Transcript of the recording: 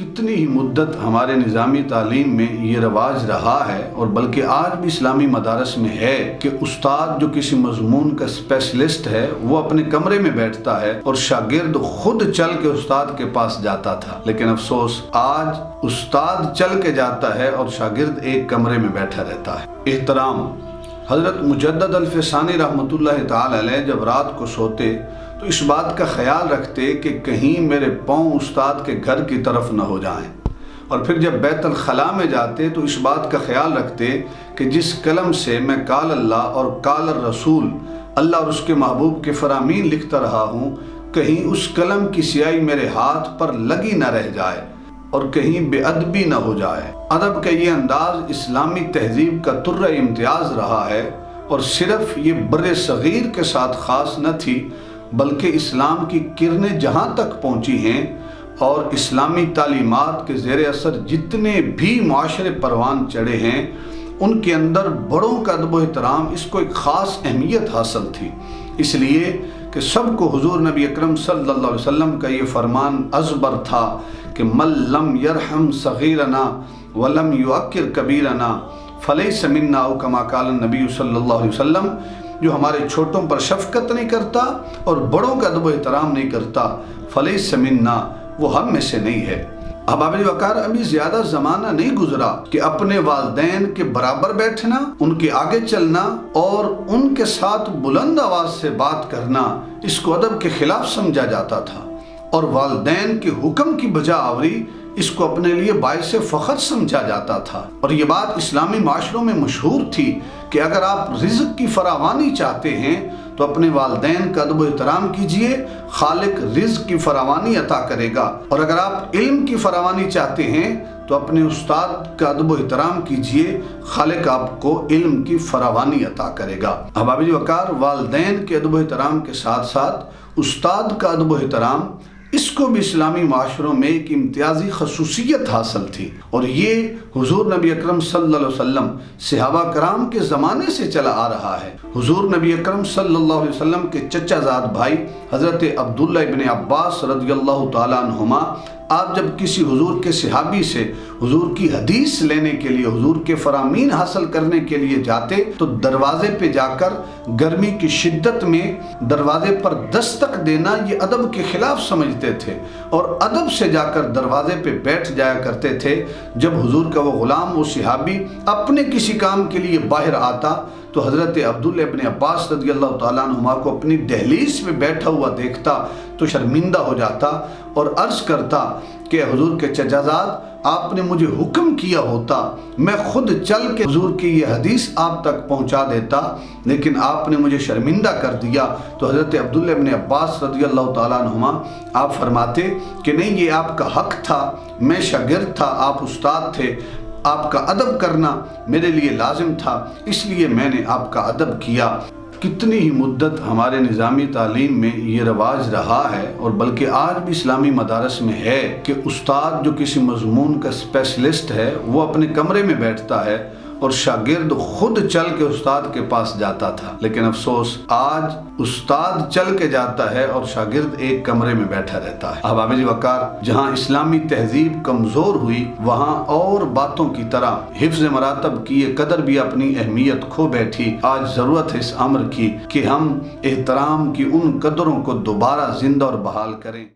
کتنی ہی مدت ہمارے نظامی تعلیم میں یہ رواج رہا ہے اور بلکہ آج بھی اسلامی مدارس میں ہے کہ استاد جو کسی مضمون کا اسپیشلسٹ ہے وہ اپنے کمرے میں بیٹھتا ہے اور شاگرد خود چل کے استاد کے پاس جاتا تھا، لیکن افسوس آج استاد چل کے جاتا ہے اور شاگرد ایک کمرے میں بیٹھا رہتا ہے۔ احترام، حضرت مجدد الفسانی رحمۃ اللہ تعالی علیہ جب رات کو سوتے تو اس بات کا خیال رکھتے کہ کہیں میرے پاؤں استاد کے گھر کی طرف نہ ہو جائیں، اور پھر جب بیت الخلاء میں جاتے تو اس بات کا خیال رکھتے کہ جس قلم سے میں قال اللہ اور قال الرسول، اللہ اور اس کے محبوب کے فرامین لکھتا رہا ہوں، کہیں اس قلم کی سیاہی میرے ہاتھ پر لگی نہ رہ جائے اور کہیں بے ادبی نہ ہو جائے۔ ادب کا یہ انداز اسلامی تہذیب کا طرہ امتیاز رہا ہے، اور صرف یہ بر صغیر کے ساتھ خاص نہ تھی بلکہ اسلام کی کرنیں جہاں تک پہنچی ہیں اور اسلامی تعلیمات کے زیر اثر جتنے بھی معاشرے پروان چڑھے ہیں ان کے اندر بڑوں کا ادب و احترام اس کو ایک خاص اہمیت حاصل تھی، اس لیے کہ سب کو حضور نبی اکرم صلی اللہ علیہ وسلم کا یہ فرمان ازبر تھا کہ من لم یرحم صغیرنا ولم یؤکر کبیرنا فلیس منا، او کما قال النبی صلی اللہ علیہ وسلم، جو ہمارے چھوٹوں پر شفقت نہیں کرتا اور بڑوں کا ادب و احترام نہیں کرتا فلیس منا، وہ ہم میں سے نہیں ہے۔ احباب وقار، ابھی زیادہ زمانہ نہیں گزرا کہ اپنے والدین کے برابر بیٹھنا، ان کے آگے چلنا اور ان کے ساتھ بلند آواز سے بات کرنا اس کو ادب کے خلاف سمجھا جاتا تھا، اور والدین کے حکم کی بجا آوری اس کو اپنے لیے باعث فخر سمجھا جاتا تھا۔ اور یہ بات اسلامی معاشروں میں مشہور تھی کہ اگر آپ رزق کی فراوانی چاہتے ہیں تو اپنے والدین کا ادب و احترام کیجئے، خالق رزق کی فراوانی عطا کرے گا، اور اگر آپ علم کی فراوانی چاہتے ہیں تو اپنے استاد کا ادب و احترام کیجئے، خالق آپ کو علم کی فراوانی عطا کرے گا۔ احباب وقار، والدین کے ادب و احترام کے ساتھ ساتھ استاد کا ادب و احترام، اس کو بھی اسلامی معاشروں میں ایک امتیازی خصوصیت حاصل تھی، اور یہ حضور نبی اکرم صلی اللہ علیہ وسلم صحابہ کرام کے زمانے سے چلا آ رہا ہے۔ حضور نبی اکرم صلی اللہ علیہ وسلم کے چچا زاد بھائی حضرت عبداللہ ابن عباس رضی اللہ تعالیٰ عنہما، آپ جب کسی حضور کے صحابی سے حضور کی حدیث لینے کے لیے، حضور کے فرامین حاصل کرنے کے لیے جاتے تو دروازے پہ جا کر گرمی کی شدت میں دروازے پر دستک دینا یہ ادب کے خلاف سمجھتے تھے، اور ادب سے جا کر دروازے پہ بیٹھ جایا کرتے تھے۔ جب حضور کا وہ غلام، وہ صحابی اپنے کسی کام کے لیے باہر آتا تو حضرت عبداللہ ابن عباس رضی اللہ تعالیٰ عنہما کو اپنی دہلیز پہ بیٹھا ہوا دیکھتا تو شرمندہ ہو جاتا اور عرض کرتا کہ حضور کے چچا زاد، آپ نے مجھے حکم کیا ہوتا، میں خود چل کے حضور کی یہ حدیث آپ تک پہنچا دیتا، لیکن آپ نے مجھے شرمندہ کر دیا۔ تو حضرت عبداللہ ابن عباس رضی اللہ تعالیٰ عنہما آپ فرماتے کہ نہیں، یہ آپ کا حق تھا، میں شاگرد تھا، آپ استاد تھے، آپ کا ادب کرنا میرے لیے لازم تھا، اس لیے میں نے آپ کا ادب کیا۔ کتنی ہی مدت ہمارے نظامی تعلیم میں یہ رواج رہا ہے اور بلکہ آج بھی اسلامی مدارس میں ہے کہ استاد جو کسی مضمون کا اسپیشلسٹ ہے وہ اپنے کمرے میں بیٹھتا ہے اور شاگرد خود چل کے استاد کے پاس جاتا تھا، لیکن افسوس آج استاد چل کے جاتا ہے اور شاگرد ایک کمرے میں بیٹھا رہتا ہے۔ احباب وقار، جہاں اسلامی تہذیب کمزور ہوئی وہاں اور باتوں کی طرح حفظ مراتب کی یہ قدر بھی اپنی اہمیت کھو بیٹھی۔ آج ضرورت ہے اس امر کی کہ ہم احترام کی ان قدروں کو دوبارہ زندہ اور بحال کریں۔